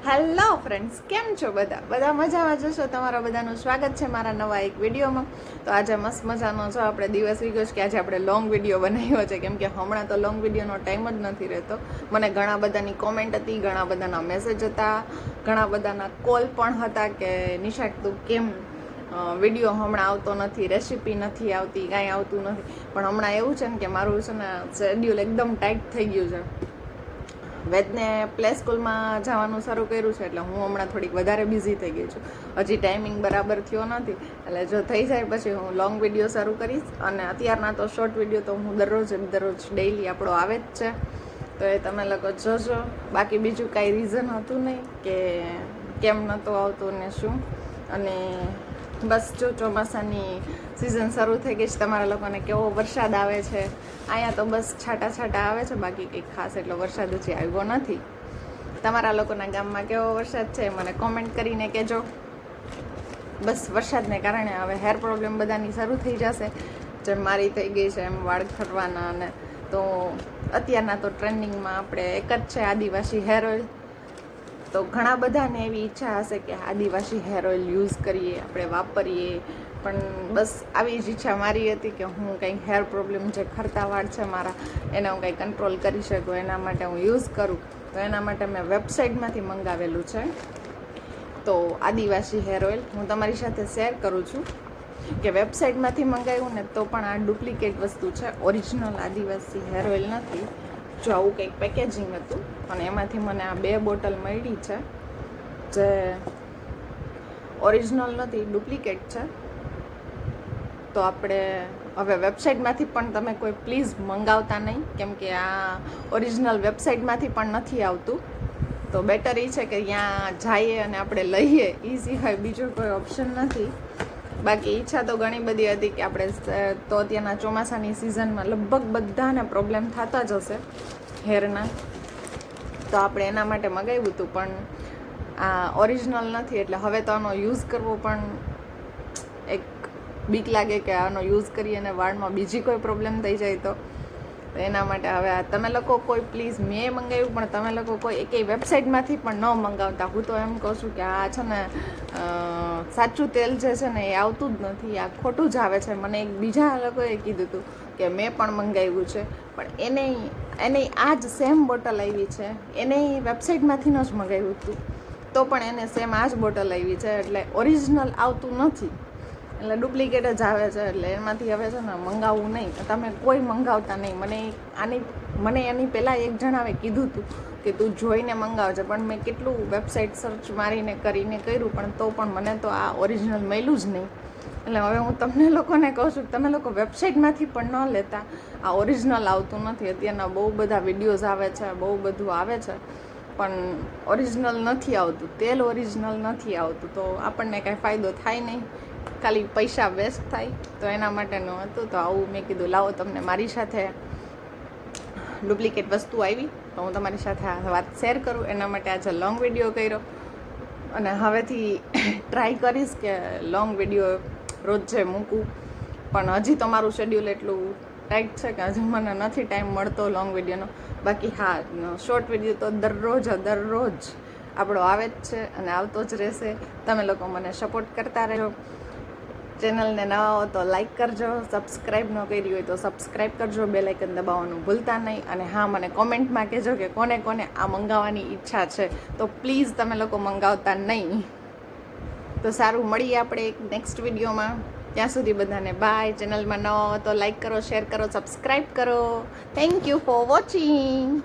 Hello friends, કેમ છો બધા મજામાં જશો. તમારા બધાનું સ્વાગત છે મારા નવા એક વિડીયોમાં. તો આજે મસ્ત મજાનો જો આપણે દિવસ વીગ્યો છે કે આજે આપણે લોંગ વિડીયો બનાવ્યો છે, કેમ કે હમણાં તો લોંગ વિડીયોનો ટાઈમ જ નથી રહેતો. મને ઘણા બધાની કોમેન્ટ હતી, ઘણા બધાના મેસેજ હતા, ઘણા બધાના કોલ પણ હતા કે નિશાક તું કેમ વિડીયો હમણાં આવતો નથી, રેસીપી નથી આવતી, કાંઈ આવતું નથી. પણ હમણાં એવું છે ને કે મારું છે ને શેડ્યુલ એકદમ ટાઈટ થઈ ગયું છે. વેદને પ્લે સ્કૂલમાં જવાનું શરૂ કર્યું છે એટલે હું હમણાં થોડીક વધારે બિઝી થઈ ગઈ છું. હજી ટાઈમિંગ બરાબર થયો નથી, એટલે જો થઈ જાય પછી હું લોંગ વિડીયો શરૂ કરીશ. અને અત્યારના તો શોર્ટ વિડીયો તો હું દરરોજ ડેઈલી આપણો આવે જ છે, તો એ તમે લોકો જોજો. બાકી બીજું કાંઈ રીઝન હતું નહીં કે કેમ નહોતું આવતું ને શું. અને બસ જો ચોમાસાની સિઝન શરૂ થઈ ગઈ છે. તમારા લોકોને કેવો વરસાદ આવે છે? અહીંયા તો બસ છાંટા છાંટા આવે છે, બાકી કંઈક ખાસ એટલો વરસાદ હજી આવ્યો નથી. તમારા લોકોના ગામમાં કેવો વરસાદ છે મને કોમેન્ટ કરીને કહેજો. બસ વરસાદને કારણે હવે હેર પ્રોબ્લેમ બધાની શરૂ થઈ જશે, જેમ મારી થઈ ગઈ છે એમ વાળ ખરવાના. અને તો અત્યારના તો ટ્રેન્ડિંગમાં આપણે એક જ છે આદિવાસી હેર ઓઇલ. તો ઘણા બધાને એવી ઈચ્છા હશે કે આદિવાસી હેર ઓઇલ યુઝ કરીએ, આપણે વાપરીએ. પણ બસ આવી જ ઈચ્છા મારી હતી કે હું કંઈક હેર પ્રોબ્લેમ જે ખરતા વાળ છે મારા, એને હું કંઈ કંટ્રોલ કરી શકું, એના માટે હું યુઝ કરું. તો એના માટે મેં વેબસાઇટમાંથી મંગાવેલું છે. તો આદિવાસી હેર ઓઇલ હું તમારી સાથે શેર કરું છું કે વેબસાઇટમાંથી મંગાવ્યું ને તો પણ આ ડુપ્લિકેટ વસ્તુ છે, ઓરિજિનલ આદિવાસી હેર ઓઇલ નથી. જો આવું કંઈક પેકેજિંગ હતું અને એમાંથી મને આ 2 બોટલ મળી છે, જે ઓરિજિનલ નથી, ડુપ્લિકેટ છે. તો આપણે હવે વેબસાઇટમાંથી પણ તમે કોઈ પ્લીઝ મંગાવતા નહીં, કેમ કે આ ઓરિજિનલ વેબસાઇટમાંથી પણ નથી આવતું. તો બેટર એ છે કે ત્યાં જઈએ અને આપણે લઈએ, એ સિવાય બીજો કોઈ ઓપ્શન નથી. બાકી ઈચ્છા તો ઘણી બધી હતી કે આપણે તો અત્યારના ચોમાસાની સિઝનમાં લગભગ બધાને પ્રોબ્લેમ થતા જ હશે હેરના. તો આપણે એના માટે મગાવ્યું હતું, પણ આ ઓરિજિનલ નથી. એટલે હવે તો આનો યુઝ કરવો પણ એક બીક લાગે કે આનો યુઝ કરીએ અને વાળમાં બીજી કોઈ પ્રોબ્લેમ થઈ જાય તો એના માટે હવે તમે લોકો કોઈ પ્લીઝ, મેં મંગાવ્યું પણ તમે લોકો કોઈ એકેય વેબસાઇટમાંથી પણ ન મંગાવતા. હું તો એમ કહું છું કે આ છે ને સાચું તેલ જે છે ને એ આવતું જ નથી, આ ખોટું જ આવે છે. મને એક બીજા લોકોએ કીધું હતું કે મેં પણ મંગાવ્યું છે, પણ એને આ જ સેમ બોટલ આવી છે, એને વેબસાઇટમાંથી ન જ મંગાવ્યું હતું, તો પણ એને સેમ આ જ બોટલ આવી છે. એટલે ઓરિજિનલ આવતું નથી, એટલે ડુપ્લિકેટ જ આવે છે. એટલે એમાંથી હવે છે ને મંગાવવું નહીં. તમે કોઈ મંગાવતા નહીં. મને એની પહેલાં એક જણાવે કીધું હતું કે તું જોઈને મંગાવજે, પણ મેં કેટલું વેબસાઇટ સર્ચ મારીને કરીને કર્યું, પણ તો પણ મને તો આ ઓરિજિનલ મળ્યું જ નહીં. એટલે હવે હું તમને લોકોને કહું છું કે તમે લોકો વેબસાઇટમાંથી પણ ન લેતા, આ ઓરિજિનલ આવતું નથી. અત્યારના બહુ બધા વિડીયોઝ આવે છે, બહુ બધું આવે છે, પણ ઓરિજિનલ નથી આવતું, તેલ ઓરિજિનલ નથી આવતું. તો આપણને કાંઈ ફાયદો થાય નહીં, ખાલી પૈસા વેસ્ટ થાય. તો એના માટેનું હતું. તો આવું મેં કીધું લાવો તમને મારી સાથે ડુપ્લિકેટ વસ્તુ આવી તો હું તમારી સાથે આ વાત શેર કરું. એના માટે આજે લોંગ વિડીયો કર્યો, અને હવેથી ટ્રાય કરીશ કે લોંગ વિડીયો રોજ જે મૂકું. પણ હજી તો મારું શેડ્યુલ એટલું ટાઈટ છે કે હજી મને નથી ટાઈમ મળતો લોંગ વિડીયોનો. બાકી હા, શોર્ટ વિડીયો તો દરરોજ આપણો આવે જ છે અને આવતો જ રહેશે. તમે લોકો મને સપોર્ટ કરતા રહેજો. ચેનલને નવા હો તો લાઈક કરજો, સબસ્ક્રાઈબ ન કરી હોય તો સબસ્ક્રાઈબ કરજો, બેલ આઇકન દબાવવાનું ભૂલતા નહીં. અને હા, મને કોમેન્ટમાં કહેજો કે કોને કોને આ મંગાવવાની ઈચ્છા છે, તો પ્લીઝ તમે લોકો મંગાવતા નહીં. તો સારું, મળીએ આપણે એક નેક્સ્ટ વિડીયોમાં. ત્યાં સુધી બધાને બાય. ચેનલમાં નવા હો તો લાઈક કરો, શેર કરો, સબસ્ક્રાઈબ કરો. Thank you for watching.